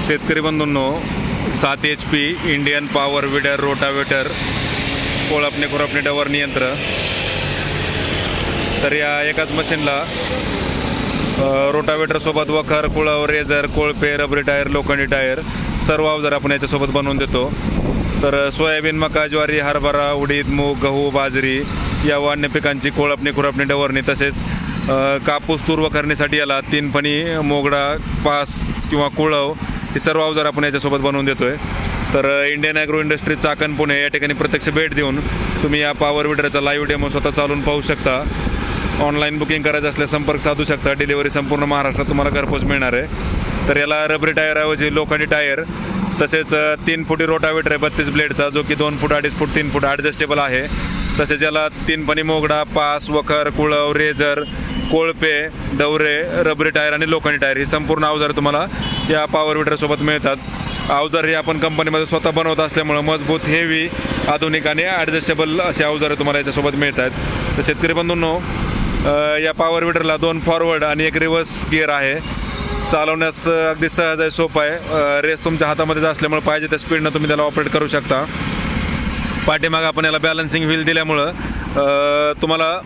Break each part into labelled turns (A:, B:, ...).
A: शेतकरी बंधूंनो, 7 HP Indian power weeder rotavator कोळपणे खुरपणे डवरणी यंत्र. तर या एकाच मशीनला रोटावेटर सोबत वखर, कुळव, रेझर, कोळपे, रबरी टायर, लोखंडी टायर सर्व अवजार आपण याच्यासोबत बनवून देतो. तर सोयाबीन, मका, ज्वारी, हरभरा, उडीद, मूग, गहू, बाजरी या व अन्य पिकांची कोळपणी खुरपणी डवरणी तसेच कापूस, तूर वखरणीसाठी याला 3 फणी, मोगडा, पास किंवा कुळव हे सर्व अवजार आपण याच्यासोबत बनवून देतोय. तर Indian agro industry Chakan Pune या ठिकाणी प्रत्यक्ष भेट देऊन तुम्ही या पॉवर विडरचा लाईव्ह डेमो स्वतः चालून पाहू शकता. ऑनलाईन बुकिंग करायचं असल्यास संपर्क साधू शकता. डिलिव्हरी संपूर्ण महाराष्ट्रात तुम्हाला घरपोच मिळणार आहे. तर याला रबरी टायरऐवजी लोखंडी टायर तसेच 3 फुटी रोटावेटर आहे 32 ब्लेडचा, जो की 2 फूट, 2.5 फूट, 3 फूट ॲडजस्टेबल आहे. तसेच याला 3 फणी, मोगडा, पास, वखर, कुळव, रेझर, कोळपे, डवरे, रबरी टायर आणि लोखंडी टायर ही संपूर्ण अवजार तुम्हाला या पॉवर विडरसोबत मिळतात. अवजार हे आपण कंपनीमध्ये स्वतः बनवत असल्यामुळं मजबूत, हेवी, आधुनिक आणि ॲडजस्टेबल असे अवजार तुम्हाला याच्यासोबत मिळतात. तर शेतकरी बंधूंनो, या पॉवर विडरला 2 फॉरवर्ड आणि 1 रिव्हर्स गिअर आहे. चालवण्यास अगदी सहज आहे, सोपं आहे. रेस तुमच्या हातामध्येच असल्यामुळे पाहिजे त्या स्पीडनं तुम्ही त्याला ऑपरेट करू शकता. पाठीमागं आपण याला बॅलन्सिंग व्हील दिल्यामुळं तुम्हाला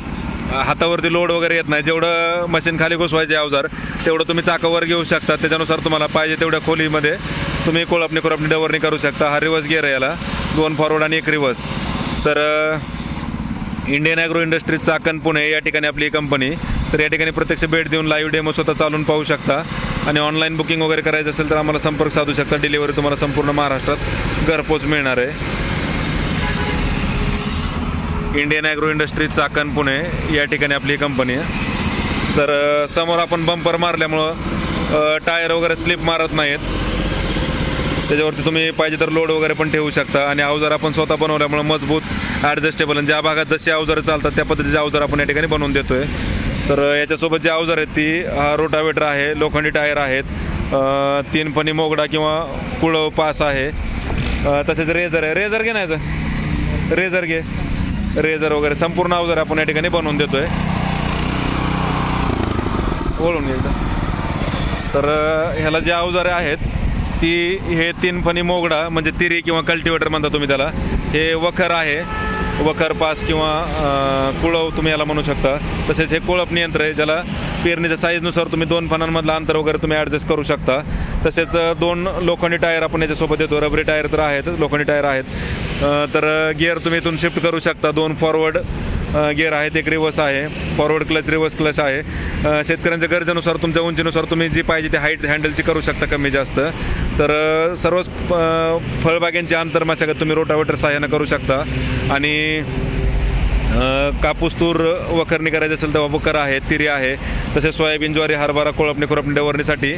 A: हातावरती लोड वगैरे येत नाही. जेवढं मशीन खाली घुसवायचे अवजार तेवढं तुम्ही चाकावर घेऊ शकता. त्याच्यानुसार तुम्हाला पाहिजे तेवढ्या खोलीमध्ये तुम्ही कोळपणी खुरपणी डवरणी करू शकता. हा रिव्हर्स गिअर आहे याला, 2 फॉरवर्ड आणि 1 रिव्हर्स. तर Indian agro industry Chakan Pune या ठिकाणी आपली कंपनी. तर या ठिकाणी प्रत्यक्ष भेट देऊन लाईव्ह डेमो स्वतः चालून पाहू शकता. आणि ऑनलाईन बुकिंग वगैरे करायचं असेल तर आम्हाला संपर्क साधू शकता. डिलिव्हरी तुम्हाला संपूर्ण महाराष्ट्रात घरपोच मिळणार आहे. Indian agro industry Chakan Pune या ठिकाणी आपली कंपनी आहे. तर समोर आपण बंपर मारल्यामुळं टायर वगैरे स्लिप मारत नाहीत. त्याच्यावरती तुम्ही पाहिजे तर लोड वगैरे पण ठेवू शकता. आणि अवजार आपण स्वतः बनवल्यामुळं मजबूत, ॲडजस्टेबल आणि ज्या भागात जशी अवजारं चालतात त्या पद्धतीचे अवजार आपण या ठिकाणी बनवून देतोय. तर याच्यासोबत जे अवजार आहेत ती हा रोटावेटर आहे, लोखंडी टायर आहेत, 3 फणी, मोगडा किंवा कुळव, पास आहे. तसेच रेझर आहे. रेझर घे नाहीचं, रेझर घे, रेझर वगैरे संपूर्ण अवजार आपण या ठिकाणी बनवून देतोय. बोलून घ्यायचं. तर ह्याला जे अवजारे आहेत ती हे 3 फणी, मोगडा म्हणजे तिरी किंवा कल्टिवेटर म्हणता तुम्ही त्याला. हे वखर आहे, वखर, पास किंवा कुळव तुम्ही याला म्हणू शकता. तसेच हे कोळपणी यंत्र आहे ज्याला पेरणीच्या साईजनुसार तुम्ही 2 फणांमधलं अंतर वगैरे तुम्ही ॲडजस्ट करू शकता. तसेच 2 लोखंडी टायर आपण याच्यासोबत देतो. रबरी टायर तर आहेत, लोखंडी टायर आहेत. तर गिअर तुम्ही इथून शिफ्ट करू शकता. 2 फॉरवर्ड गिअर आहेत, 1 रिव्हर्स आहे. फॉरवर्ड क्लच, रिव्हर्स क्लच आहे. शेतकऱ्यांच्या गरजेनुसार तुमच्या उंचीनुसार तुम्ही जी पाहिजे ती हाईट हँडलची करू शकता, कमी जास्त. तर सर्वच फळबागांची आंतरमशागत तुम्ही रोटावेटर सहाय्यानं करू शकता. आणि कापूस, तूर वखरणी करायची असेल तर वखर आहे, तिरी आहे. तसेच सोयाबीन, ज्वारी, हरभरा, कोळपणी खुरपणी डवरणीसाठी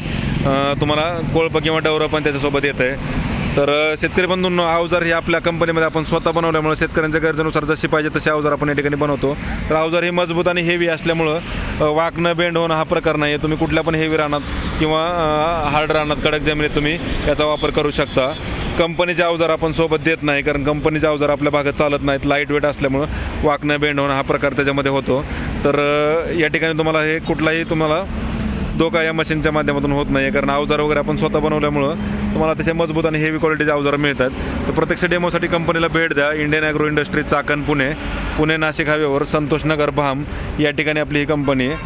A: तुम्हाला कोळप किंवा डवरं पण त्याच्यासोबत येत आहे. तर शेतकरी बंधूंनो, अवजार ही आपल्या कंपनीमध्ये आपण स्वतः बनवल्यामुळे शेतकऱ्यांच्या गरजेनुसार जशी पाहिजे तसे अवजार आपण या ठिकाणी बनवतो. तर अवजार ही मजबूत आणि हेवी असल्यामुळं वाकणं, बेंड होणं हा प्रकार नाही आहे. तुम्ही कुठल्या पण हेवी रानात किंवा हार्ड रानात, कडक जमिनीत तुम्ही याचा वापर करू शकता. कंपनीचे अवजार आपण सोबत देत नाही, कारण कंपनीचे अवजार आपल्या भागात चालत नाहीत. लाईट वेट असल्यामुळं वाकणं, बेंड होणं हा प्रकार त्याच्यामध्ये होतो. तर या ठिकाणी तुम्हाला हे कुठलाही तुम्हाला धोका या मशीनच्या माध्यमातून होत नाही, कारण अवजार वगैरे आपण स्वतः बनवल्यामुळं तुम्हाला तसे मजबूत आणि हेवी क्वालिटीचे अवजार मिळतात. तर प्रत्यक्ष डेमोसाठी कंपनीला भेट द्या. Indian agro industry Chakan Pune, Pune Nashik हायवेवर संतोषनगर भाम या ठिकाणी आपली ही कंपनी आहे.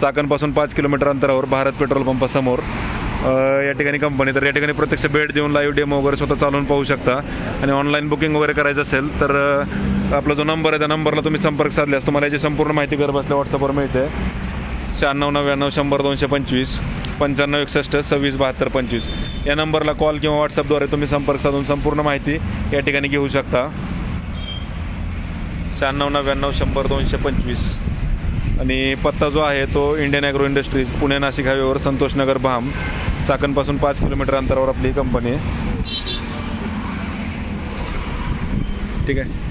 A: चाकणपासून 5 किलोमीटर अंतरावर भारत पेट्रोल पंपासमोर या ठिकाणी कंपनी. तर या ठिकाणी प्रत्यक्ष भेट देऊन लाईव्ह डेमो वगैरे स्वतः चालवून पाहू शकता. आणि ऑनलाईन बुकिंग वगैरे करायचं असेल तर आपला जो नंबर आहे त्या नंबरला तुम्ही संपर्क साधल्यास तुम्हाला याची संपूर्ण माहिती घर बसल्या व्हॉट्सअपवर मिळते. 9699 100 225 95 61 26 72 25 या नंबरला कॉल किंवा व्हॉट्सअपद्वारे तुम्ही संपर्क साधून संपूर्ण माहिती या ठिकाणी घेऊ शकता. 9699 100 225 आणि पत्ता जो आहे तो Indian agro industries, Pune Nashik हायवेवर संतोषनगर भाम, चाकणपासून 5 किलोमीटर अंतरावर आपली कंपनी आहे. ठीक आहे.